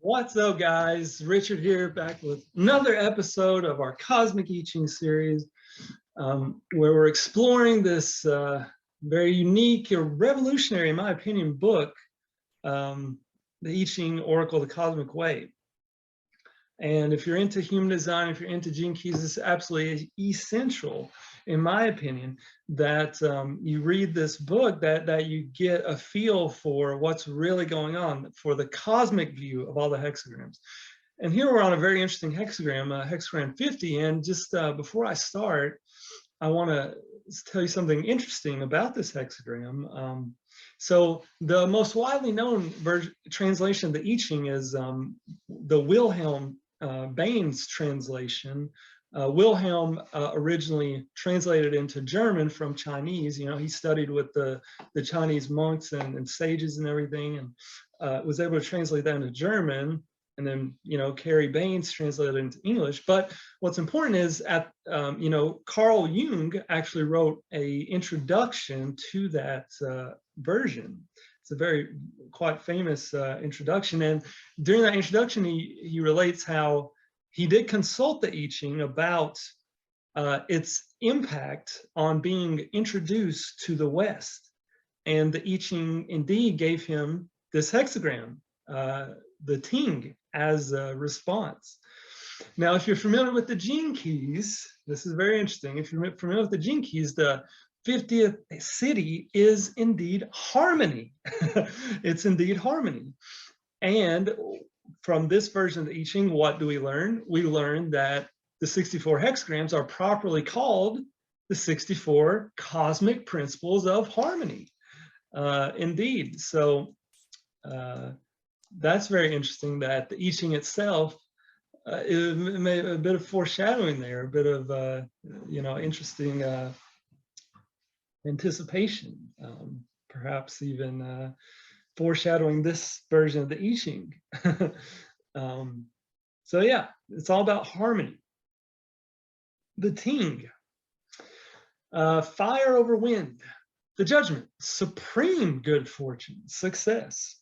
What's up, guys? Richard here, back with another episode of our Cosmic I Ching series, where we're exploring this very unique or revolutionary, in my opinion, book, the I Ching Oracle, the Cosmic Way. And if you're into human design, if you're into gene keys, it's absolutely essential, in my opinion, that you read this book, that you get a feel for what's really going on, for the cosmic view of all the hexagrams. And here we're on a very interesting hexagram, hexagram 50. And just before I start, I want to tell you something interesting about this hexagram. So the most widely known translation of the I Ching is the Wilhelm Bain's translation. Wilhelm originally translated into German from Chinese. You know, he studied with the Chinese monks and sages and everything, and was able to translate that into German. And then, you know, Carrie Baines translated into English. But what's important is Carl Jung actually wrote a introduction to that version. It's a very quite famous introduction. And during that introduction, he relates how he did consult the I Ching about its impact on being introduced to the West. And the I Ching indeed gave him this hexagram, the Ting, as a response. Now, if you're familiar with the gene keys, this is very interesting. If you're familiar with the gene keys, the 50th city is indeed harmony. It's indeed harmony. And from this version of the I Ching, what do we learn? We learn that the 64 hexagrams are properly called the 64 cosmic principles of harmony. Indeed. So that's very interesting, that the I Ching itself is a bit of foreshadowing there, a bit of interesting anticipation, perhaps even foreshadowing this version of the I Ching. So yeah, it's all about harmony. The Ting, fire over wind, the judgment, supreme good fortune, success.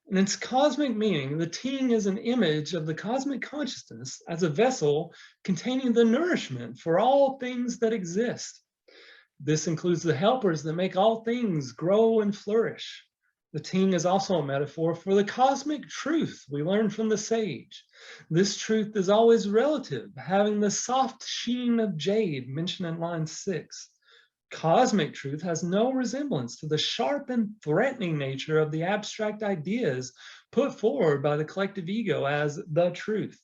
In its cosmic meaning, the Ting is an image of the cosmic consciousness as a vessel containing the nourishment for all things that exist. This includes the helpers that make all things grow and flourish. The Ting is also a metaphor for the cosmic truth we learn from the sage. This truth is always relative, having the soft sheen of jade mentioned in line 6. Cosmic truth has no resemblance to the sharp and threatening nature of the abstract ideas put forward by the collective ego as the truth.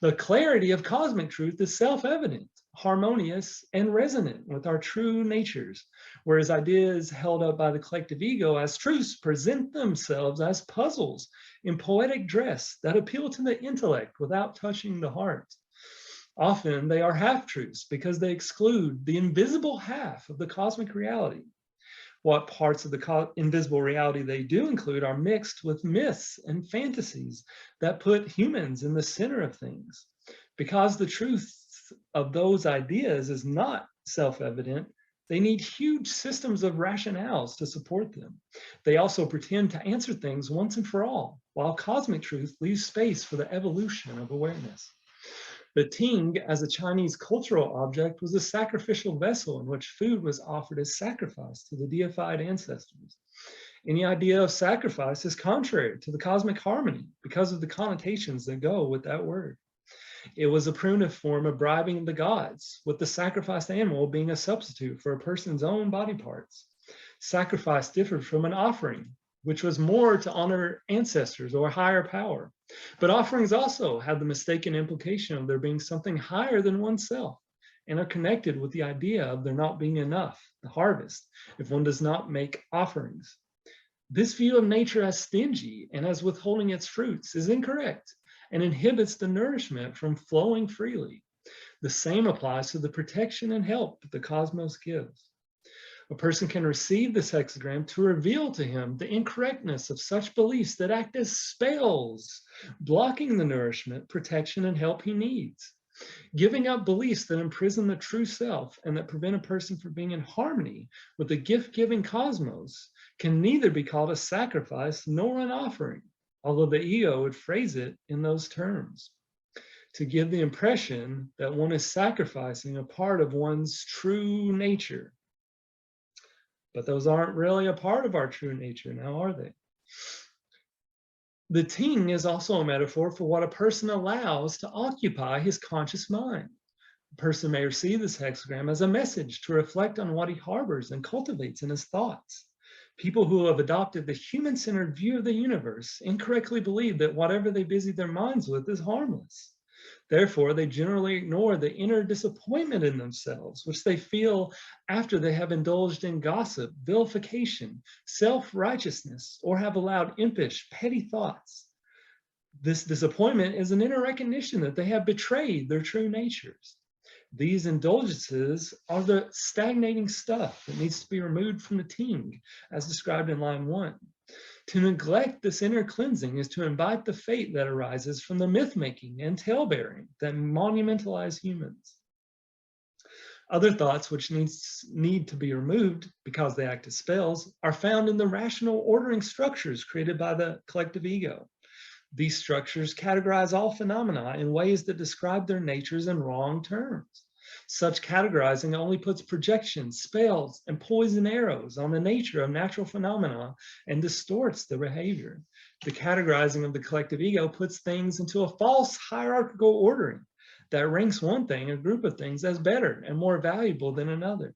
The clarity of cosmic truth is self-evident, harmonious, and resonant with our true natures, whereas ideas held up by the collective ego as truths present themselves as puzzles in poetic dress that appeal to the intellect without touching the heart. Often they are half-truths because they exclude the invisible half of the cosmic reality. What parts of the invisible reality they do include are mixed with myths and fantasies that put humans in the center of things. Because the truth of those ideas is not self-evident, they need huge systems of rationales to support them. They also pretend to answer things once and for all, while cosmic truth leaves space for the evolution of awareness. The Ting, as a Chinese cultural object, was a sacrificial vessel in which food was offered as sacrifice to the deified ancestors. Any idea of sacrifice is contrary to the cosmic harmony because of the connotations that go with that word. It was a primitive form of bribing the gods, with the sacrificed animal being a substitute for a person's own body parts. Sacrifice differed from an offering, which was more to honor ancestors or higher power. But offerings also had the mistaken implication of there being something higher than oneself, and are connected with the idea of there not being enough, the harvest, if one does not make offerings. This view of nature as stingy and as withholding its fruits is incorrect and inhibits the nourishment from flowing freely. The same applies to the protection and help that the cosmos gives. A person can receive this hexagram to reveal to him the incorrectness of such beliefs that act as spells, blocking the nourishment, protection, and help he needs. Giving up beliefs that imprison the true self and that prevent a person from being in harmony with the gift-giving cosmos can neither be called a sacrifice nor an offering. although the ego would phrase it in those terms, to give the impression that one is sacrificing a part of one's true nature. But those aren't really a part of our true nature, now are they? The Ting is also a metaphor for what a person allows to occupy his conscious mind. A person may receive this hexagram as a message to reflect on what he harbors and cultivates in his thoughts. People who have adopted the human-centered view of the universe incorrectly believe that whatever they busy their minds with is harmless. Therefore, they generally ignore the inner disappointment in themselves, which they feel after they have indulged in gossip, vilification, self-righteousness, or have allowed impish, petty thoughts. This disappointment is an inner recognition that they have betrayed their true natures. These indulgences are the stagnating stuff that needs to be removed from the Ting, as described in line 1. To neglect this inner cleansing is to invite the fate that arises from the myth-making and tale-bearing that monumentalize humans. Other thoughts which need to be removed because they act as spells are found in the rational ordering structures created by the collective ego. These structures categorize all phenomena in ways that describe their natures in wrong terms. Such categorizing only puts projections, spells, and poison arrows on the nature of natural phenomena and distorts the behavior. The categorizing of the collective ego puts things into a false hierarchical ordering that ranks one thing, a group of things, as better and more valuable than another.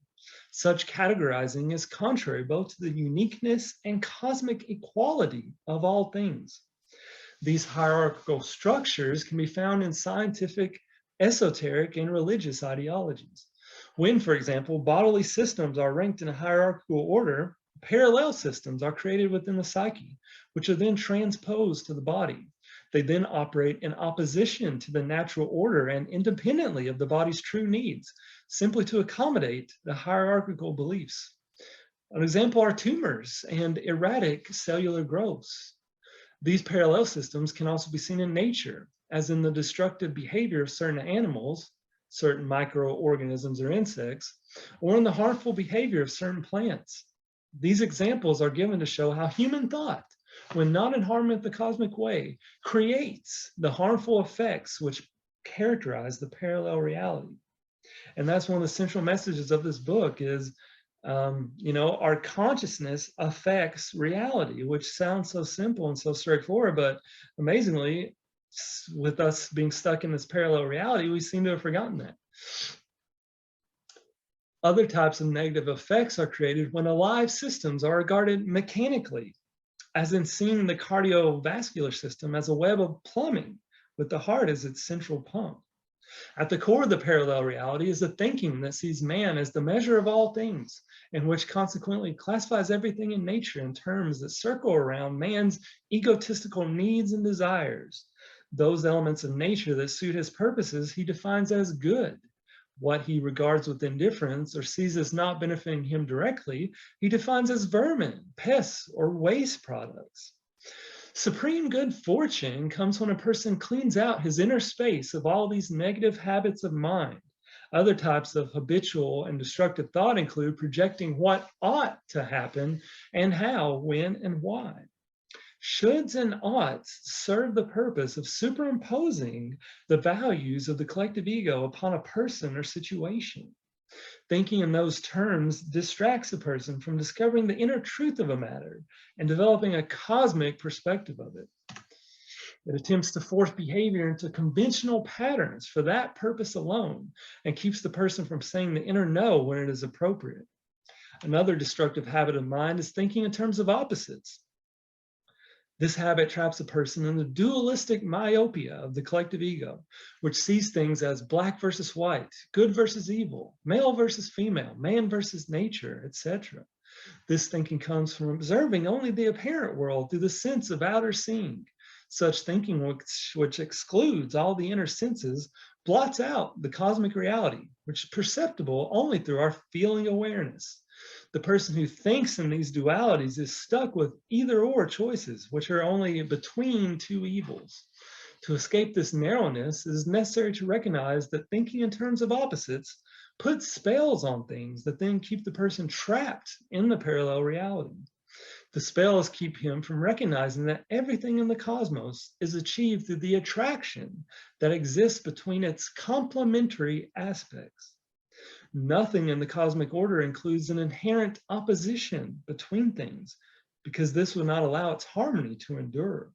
Such categorizing is contrary both to the uniqueness and cosmic equality of all things. These hierarchical structures can be found in scientific, esoteric, and religious ideologies. When, for example, bodily systems are ranked in a hierarchical order, parallel systems are created within the psyche, which are then transposed to the body. They then operate in opposition to the natural order and independently of the body's true needs, simply to accommodate the hierarchical beliefs. An example are tumors and erratic cellular growths. These parallel systems can also be seen in nature, as in the destructive behavior of certain animals, certain microorganisms or insects, or in the harmful behavior of certain plants. These examples are given to show how human thought, when not in harmony with the cosmic way, creates the harmful effects which characterize the parallel reality. And that's one of the central messages of this book is, our consciousness affects reality, which sounds so simple and so straightforward, but amazingly, with us being stuck in this parallel reality, we seem to have forgotten that. Other types of negative effects are created when alive systems are regarded mechanically, as in seeing the cardiovascular system as a web of plumbing, with the heart as its central pump. At the core of the parallel reality is the thinking that sees man as the measure of all things, and which consequently classifies everything in nature in terms that circle around man's egotistical needs and desires. Those elements of nature that suit his purposes he defines as good. What he regards with indifference or sees as not benefiting him directly, he defines as vermin, pests, or waste products. Supreme good fortune comes when a person cleans out his inner space of all these negative habits of mind. Other types of habitual and destructive thought include projecting what ought to happen and how, when, and why. Shoulds and oughts serve the purpose of superimposing the values of the collective ego upon a person or situation. Thinking in those terms distracts a person from discovering the inner truth of a matter and developing a cosmic perspective of it. It attempts to force behavior into conventional patterns for that purpose alone and keeps the person from saying the inner no when it is appropriate. Another destructive habit of mind is thinking in terms of opposites. This habit traps a person in the dualistic myopia of the collective ego, which sees things as black versus white, good versus evil, male versus female, man versus nature, etc. This thinking comes from observing only the apparent world through the sense of outer seeing. Such thinking, which excludes all the inner senses, blots out the cosmic reality, which is perceptible only through our feeling awareness. The person who thinks in these dualities is stuck with either or choices, which are only between two evils. To escape this narrowness, it is necessary to recognize that thinking in terms of opposites puts spells on things that then keep the person trapped in the parallel reality. The spells keep him from recognizing that everything in the cosmos is achieved through the attraction that exists between its complementary aspects. Nothing in the cosmic order includes an inherent opposition between things, because this would not allow its harmony to endure.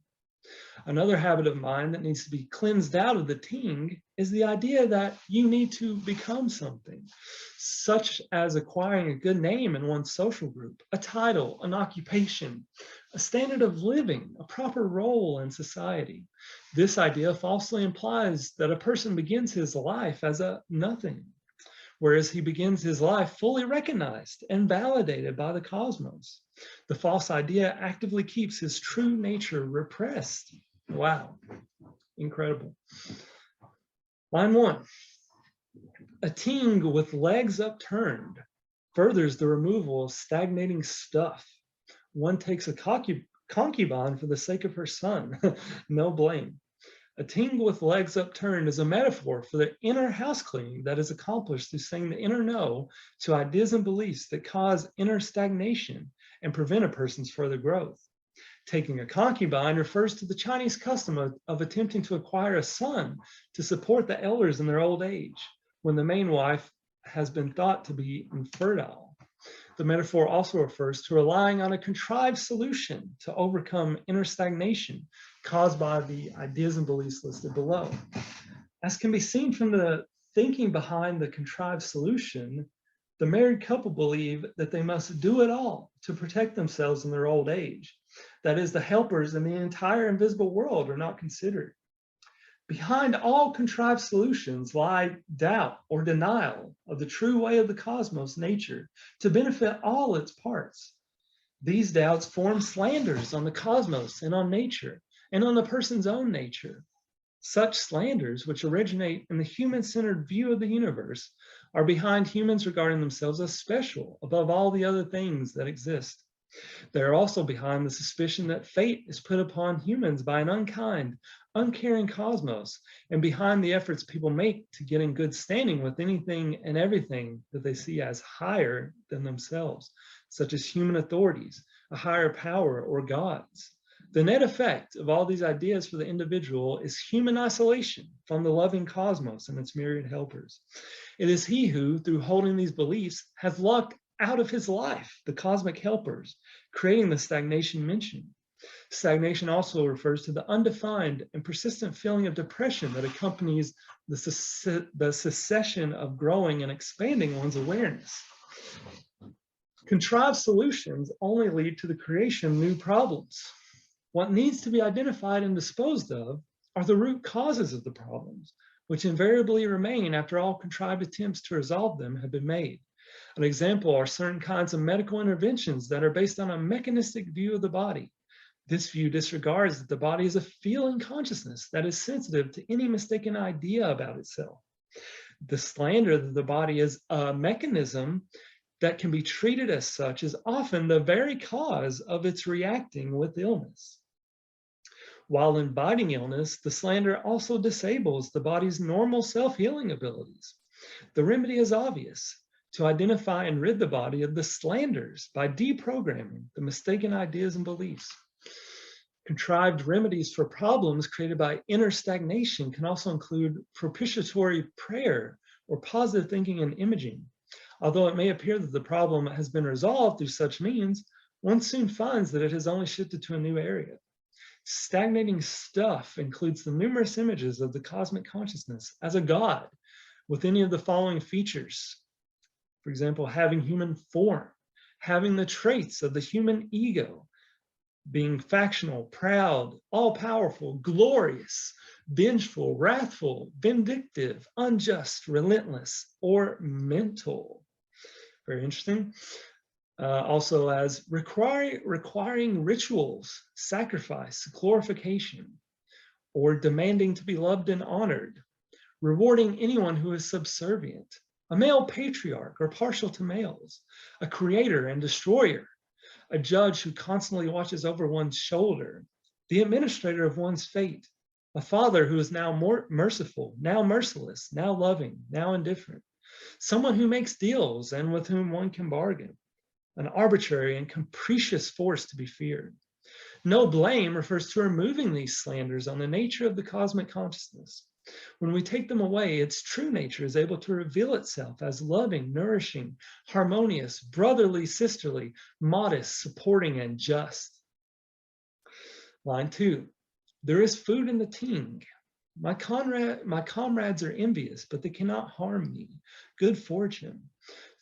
Another habit of mind that needs to be cleansed out of the Ting is the idea that you need to become something, such as acquiring a good name in one's social group, a title, an occupation, a standard of living, a proper role in society. This idea falsely implies that a person begins his life as a nothing, whereas he begins his life fully recognized and validated by the cosmos. The false idea actively keeps his true nature repressed. Wow, incredible. Line 1. A Ting with legs upturned furthers the removal of stagnating stuff. One takes a concubine for the sake of her son. No blame. A Ting with legs upturned is a metaphor for the inner house cleaning that is accomplished through saying the inner no to ideas and beliefs that cause inner stagnation and prevent a person's further growth. Taking a concubine refers to the Chinese custom of attempting to acquire a son to support the elders in their old age, when the main wife has been thought to be infertile. The metaphor also refers to relying on a contrived solution to overcome inner stagnation caused by the ideas and beliefs listed below. As can be seen from the thinking behind the contrived solution, the married couple believe that they must do it all to protect themselves in their old age. That is, the helpers in the entire invisible world are not considered. Behind all contrived solutions lie doubt or denial of the true way of the cosmos nature to benefit all its parts. These doubts form slanders on the cosmos and on nature and on the person's own nature. Such slanders, which originate in the human-centered view of the universe, are behind humans regarding themselves as special above all the other things that exist. They are also behind the suspicion that fate is put upon humans by an unkind, uncaring cosmos, and behind the efforts people make to get in good standing with anything and everything that they see as higher than themselves, such as human authorities, a higher power, or gods. The net effect of all these ideas for the individual is human isolation from the loving cosmos and its myriad helpers. It is he who, through holding these beliefs, has locked out of his life the cosmic helpers, creating the stagnation mentioned. Stagnation also refers to the undefined and persistent feeling of depression that accompanies the cessation of growing and expanding one's awareness. Contrived solutions only lead to the creation of new problems. What needs to be identified and disposed of are the root causes of the problems, which invariably remain after all contrived attempts to resolve them have been made. An example are certain kinds of medical interventions that are based on a mechanistic view of the body. This view disregards that the body is a feeling consciousness that is sensitive to any mistaken idea about itself. The slander that the body is a mechanism that can be treated as such is often the very cause of its reacting with illness. While inviting illness, the slander also disables the body's normal self-healing abilities. The remedy is obvious: to identify and rid the body of the slanders by deprogramming the mistaken ideas and beliefs. Contrived remedies for problems created by inner stagnation can also include propitiatory prayer or positive thinking and imaging. Although it may appear that the problem has been resolved through such means, one soon finds that it has only shifted to a new area. Stagnating stuff includes the numerous images of the cosmic consciousness as a god with any of the following features. For example, having human form, having the traits of the human ego, being factional, proud, all-powerful, glorious, vengeful, wrathful, vindictive, unjust, relentless, or mental. Very interesting. Also as requiring rituals, sacrifice, glorification, or demanding to be loved and honored, rewarding anyone who is subservient, a male patriarch or partial to males, a creator and destroyer, a judge who constantly watches over one's shoulder, the administrator of one's fate, a father who is now more merciful, now merciless, now loving, now indifferent, someone who makes deals and with whom one can bargain, an arbitrary and capricious force to be feared. No blame refers to removing these slanders on the nature of the cosmic consciousness. When we take them away, its true nature is able to reveal itself as loving, nourishing, harmonious, brotherly, sisterly, modest, supporting, and just. Line 2. There is food in the Ting. My comrades are envious, but they cannot harm me. Good fortune.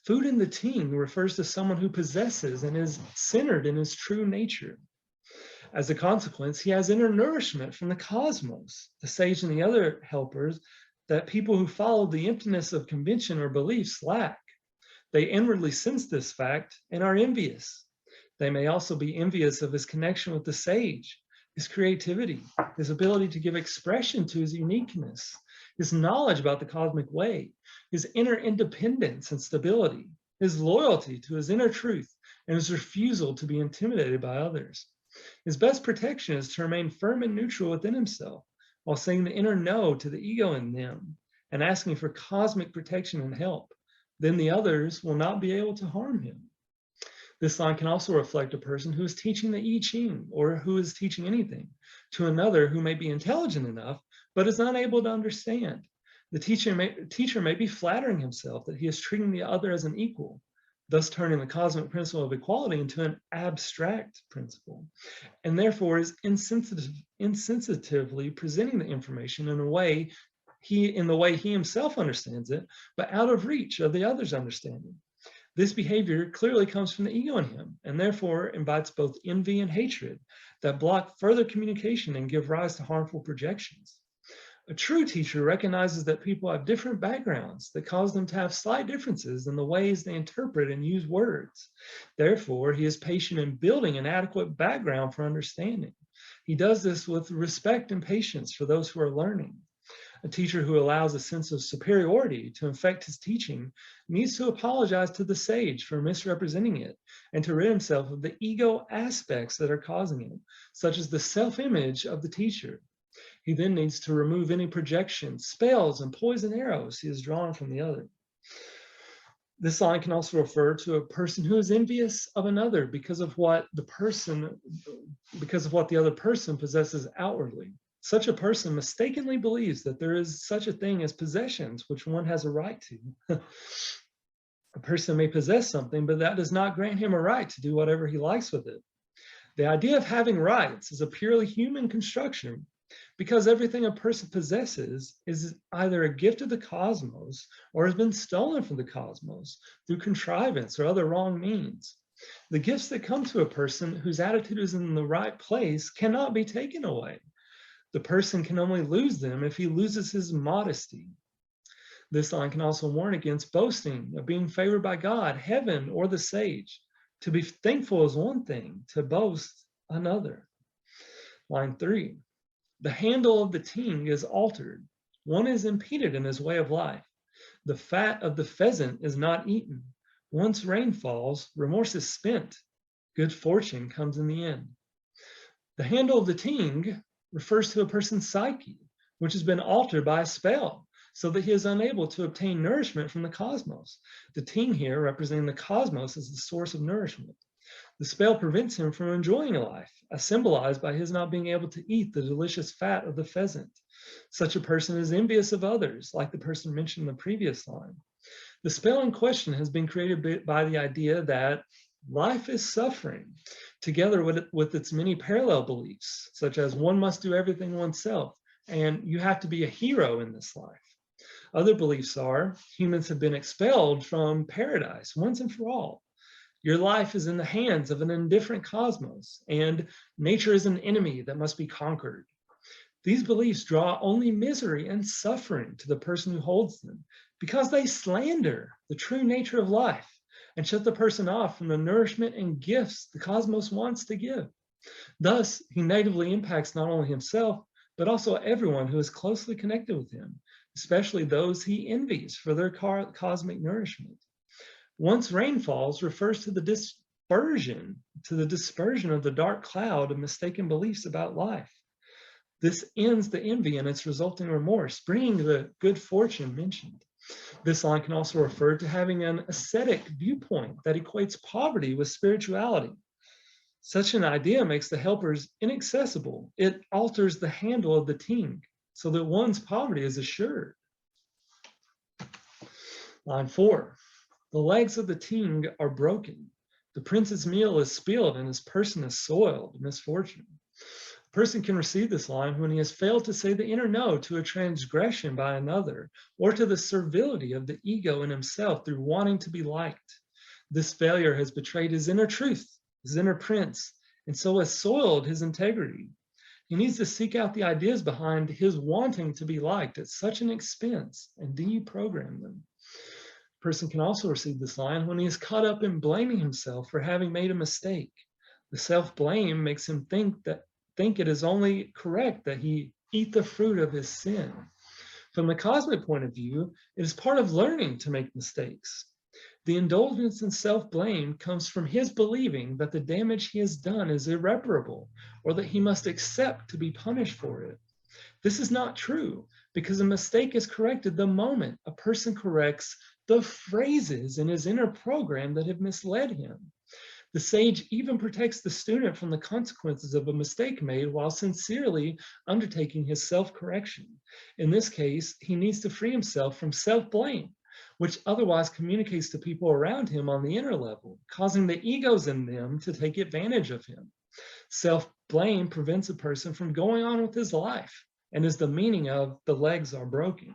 Food in the Ting refers to someone who possesses and is centered in his true nature. As a consequence, he has inner nourishment from the cosmos. The sage and the other helpers that people who follow the emptiness of convention or beliefs lack. They inwardly sense this fact and are envious. They may also be envious of his connection with the sage, his creativity, his ability to give expression to his uniqueness, his knowledge about the cosmic way, his inner independence and stability, his loyalty to his inner truth, and his refusal to be intimidated by others. His best protection is to remain firm and neutral within himself, while saying the inner no to the ego in them and asking for cosmic protection and help. Then the others will not be able to harm him. This line can also reflect a person who is teaching the I Ching or who is teaching anything to another who may be intelligent enough but is unable to understand. The teacher may be flattering himself that he is treating the other as an equal, thus turning the cosmic principle of equality into an abstract principle, and therefore is insensitively presenting the information in the way he himself understands it, but out of reach of the other's understanding. This behavior clearly comes from the ego in him, and therefore invites both envy and hatred that block further communication and give rise to harmful projections. A true teacher recognizes that people have different backgrounds that cause them to have slight differences in the ways they interpret and use words. Therefore, he is patient in building an adequate background for understanding. He does this with respect and patience for those who are learning. A teacher who allows a sense of superiority to infect his teaching needs to apologize to the sage for misrepresenting it and to rid himself of the ego aspects that are causing it, such as the self-image of the teacher. He then needs to remove any projections, spells, and poison arrows he has drawn from the other. This line can also refer to a person who is envious of another because of what the other person possesses outwardly. Such a person mistakenly believes that there is such a thing as possessions which one has a right to. A person may possess something, but that does not grant him a right to do whatever he likes with it. The idea of having rights is a purely human construction, because everything a person possesses is either a gift of the cosmos or has been stolen from the cosmos through contrivance or other wrong means. The gifts that come to a person whose attitude is in the right place cannot be taken away. The person can only lose them if he loses his modesty. This line can also warn against boasting of being favored by God, heaven, or the sage. To be thankful is one thing, to boast another. Line 3. The handle of the Ting is altered. One is impeded in his way of life. The fat of the pheasant is not eaten. Once rain falls, remorse is spent. Good fortune comes in the end. The handle of the Ting refers to a person's psyche, which has been altered by a spell, so that he is unable to obtain nourishment from the cosmos. The Ting here representing the cosmos as the source of nourishment. The spell prevents him from enjoying life, as symbolized by his not being able to eat the delicious fat of the pheasant. Such a person is envious of others, like the person mentioned in the previous line. The spell in question has been created by the idea that life is suffering, together with its many parallel beliefs, such as one must do everything oneself, and you have to be a hero in this life. Other beliefs are humans have been expelled from paradise once and for all. Your life is in the hands of an indifferent cosmos, and nature is an enemy that must be conquered. These beliefs draw only misery and suffering to the person who holds them, because they slander the true nature of life and shut the person off from the nourishment and gifts the cosmos wants to give. Thus, he negatively impacts not only himself, but also everyone who is closely connected with him, especially those he envies for their cosmic nourishment. Once rain falls refers to the dispersion of the dark cloud of mistaken beliefs about life. This ends the envy and its resulting remorse, bringing the good fortune mentioned. This line can also refer to having an ascetic viewpoint that equates poverty with spirituality. Such an idea makes the helpers inaccessible. It alters the handle of the ting so that one's poverty is assured. Line 4. The legs of the ting are broken. The prince's meal is spilled and his person is soiled. Misfortune. A person can receive this line when he has failed to say the inner no to a transgression by another, or to the servility of the ego in himself through wanting to be liked. This failure has betrayed his inner truth, his inner prince, and so has soiled his integrity. He needs to seek out the ideas behind his wanting to be liked at such an expense and deprogram them. A person can also receive this line when he is caught up in blaming himself for having made a mistake. The self-blame makes him think it is only correct that he eat the fruit of his sin. From the cosmic point of view, it is part of learning to make mistakes. The indulgence in self-blame comes from his believing that the damage he has done is irreparable, or that he must accept to be punished for it. This is not true, because a mistake is corrected the moment a person corrects the phrases in his inner program that have misled him. The sage even protects the student from the consequences of a mistake made while sincerely undertaking his self-correction. In this case, he needs to free himself from self-blame, which otherwise communicates to people around him on the inner level, causing the egos in them to take advantage of him. Self-blame prevents a person from going on with his life and is the meaning of the legs are broken.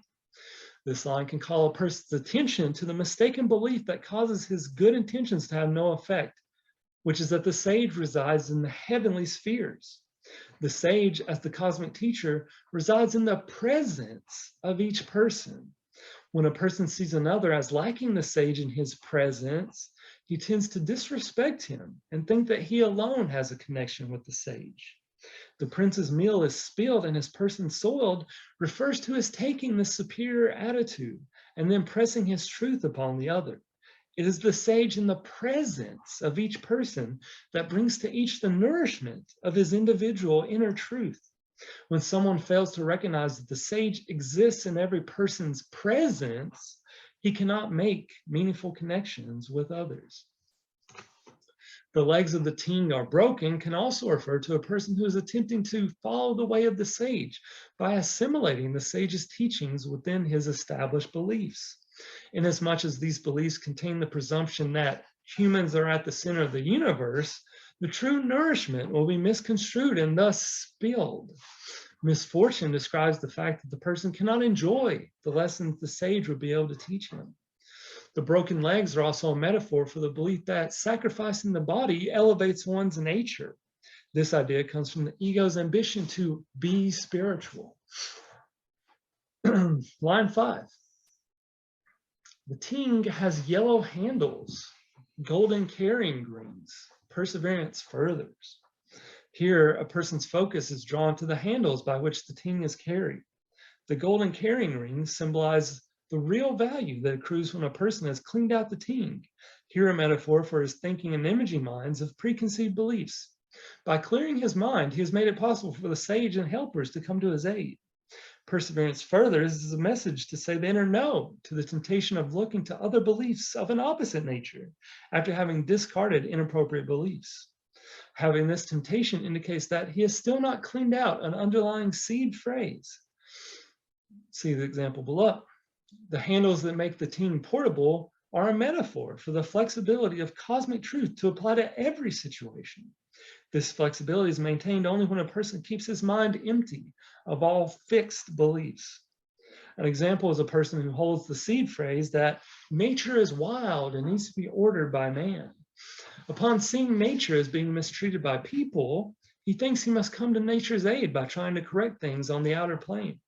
This line can call a person's attention to the mistaken belief that causes his good intentions to have no effect, which is that the sage resides in the heavenly spheres. The sage, as the cosmic teacher, resides in the presence of each person. When a person sees another as lacking the sage in his presence, he tends to disrespect him and think that he alone has a connection with the sage. The prince's meal is spilled and his person soiled refers to his taking the superior attitude and then pressing his truth upon the other. It is the sage in the presence of each person that brings to each the nourishment of his individual inner truth. When someone fails to recognize that the sage exists in every person's presence, he cannot make meaningful connections with others. The legs of the ting are broken can also refer to a person who is attempting to follow the way of the sage by assimilating the sage's teachings within his established beliefs. Inasmuch as these beliefs contain the presumption that humans are at the center of the universe, the true nourishment will be misconstrued and thus spilled. Misfortune describes the fact that the person cannot enjoy the lessons the sage would be able to teach him. The broken legs are also a metaphor for the belief that sacrificing the body elevates one's nature. This idea comes from the ego's ambition to be spiritual. Line 5. The ting has yellow handles, golden carrying rings. Perseverance furthers. Here, a person's focus is drawn to the handles by which the ting is carried. The golden carrying rings symbolize the real value that accrues when a person has cleaned out the ting. Here, a metaphor for his thinking and imaging minds of preconceived beliefs. By clearing his mind, he has made it possible for the sage and helpers to come to his aid. Perseverance furthers is a message to say the inner no to the temptation of looking to other beliefs of an opposite nature after having discarded inappropriate beliefs. Having this temptation indicates that he has still not cleaned out an underlying seed phrase. See the example below. The handles that make the ting portable are a metaphor for the flexibility of cosmic truth to apply to every situation. This flexibility is maintained only when a person keeps his mind empty of all fixed beliefs. An example is a person who holds the seed phrase that nature is wild and needs to be ordered by man. Upon seeing nature as being mistreated by people, he thinks he must come to nature's aid by trying to correct things on the outer plane.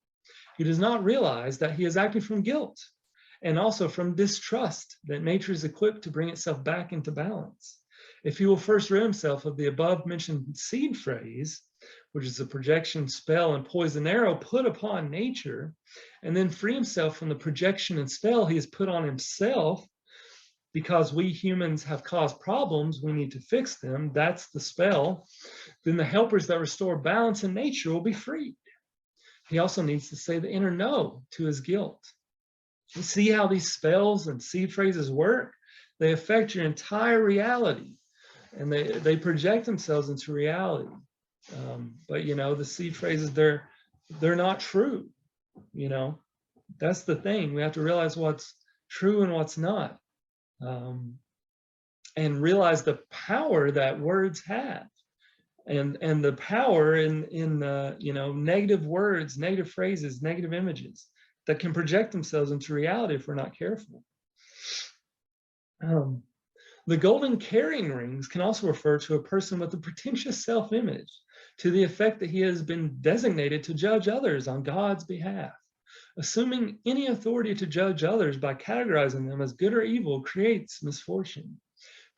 He does not realize that he is acting from guilt and also from distrust that nature is equipped to bring itself back into balance. If he will first rid himself of the above-mentioned seed phrase, which is a projection, spell, and poison arrow put upon nature, and then free himself from the projection and spell he has put on himself, because we humans have caused problems, we need to fix them, that's the spell, then the helpers that restore balance in nature will be freed. He also needs to say the inner no to his guilt. You see how these spells and seed phrases work? They affect your entire reality, and they project themselves into reality. But you know, the seed phrases, they're not true. You know, that's the thing. We have to realize what's true and what's not, and realize the power that words have, and the power in you know, negative words, negative phrases, negative images that can project themselves into reality if we're not careful. The golden carrying rings can also refer to a person with a pretentious self-image, to the effect that he has been designated to judge others on God's behalf. Assuming any authority to judge others by categorizing them as good or evil creates misfortune.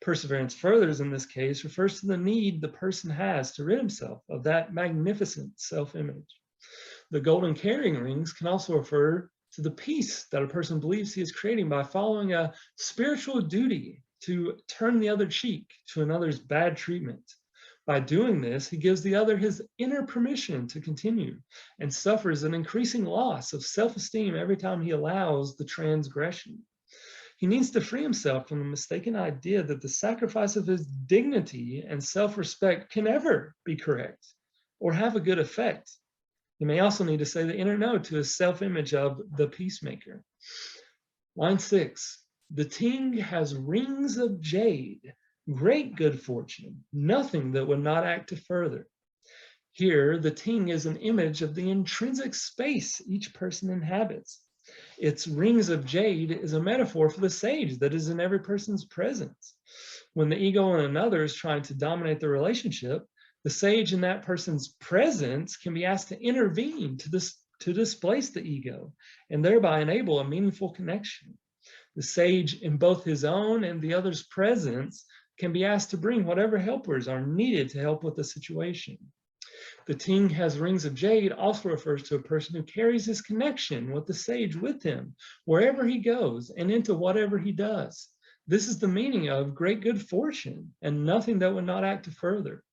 Perseverance furthers in this case refers to the need the person has to rid himself of that magnificent self-image. The golden carrying rings can also refer to the peace that a person believes he is creating by following a spiritual duty to turn the other cheek to another's bad treatment. By doing this, he gives the other his inner permission to continue and suffers an increasing loss of self-esteem every time he allows the transgression. He needs to free himself from the mistaken idea that the sacrifice of his dignity and self-respect can ever be correct or have a good effect. He may also need to say the inner no to his self-image of the peacemaker. Line 6. The Ting has rings of jade, great good fortune, nothing that would not act to further. Here, the Ting is an image of the intrinsic space each person inhabits. Its rings of jade is a metaphor for the sage that is in every person's presence. When the ego in another is trying to dominate the relationship, the sage in that person's presence can be asked to intervene to displace the ego and thereby enable a meaningful connection. The sage in both his own and the other's presence can be asked to bring whatever helpers are needed to help with the situation. The Ting has rings of jade also refers to a person who carries his connection with the sage with him wherever he goes and into whatever he does. This is the meaning of great good fortune and nothing that would not act to further.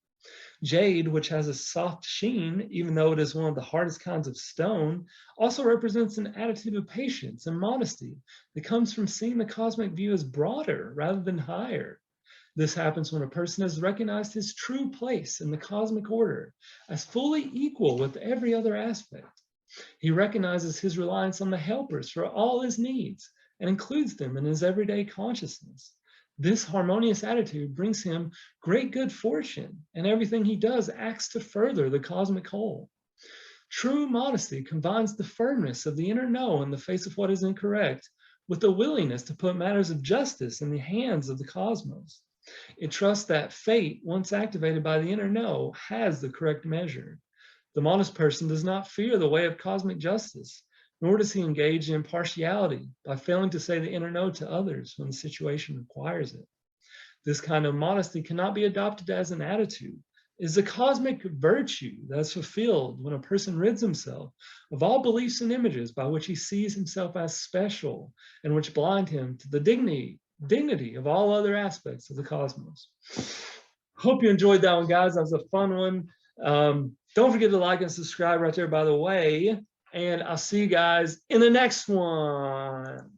Jade, which has a soft sheen, even though it is one of the hardest kinds of stone, also represents an attitude of patience and modesty that comes from seeing the cosmic view as broader rather than higher. This happens when a person has recognized his true place in the cosmic order as fully equal with every other aspect. He recognizes his reliance on the helpers for all his needs and includes them in his everyday consciousness. This harmonious attitude brings him great good fortune, and everything he does acts to further the cosmic whole. True modesty combines the firmness of the inner no in the face of what is incorrect with the willingness to put matters of justice in the hands of the cosmos. It trusts that fate, once activated by the inner no, has the correct measure. The modest person does not fear the way of cosmic justice, nor does he engage in partiality by failing to say the inner no to others when the situation requires it. This kind of modesty cannot be adopted as an attitude. It is a cosmic virtue that is fulfilled when a person rids himself of all beliefs and images by which he sees himself as special and which blind him to the dignity of all other aspects of the cosmos. Hope you enjoyed that one, guys. That was a fun one. Don't forget to like and subscribe right there, by the way. And I'll see you guys in the next one.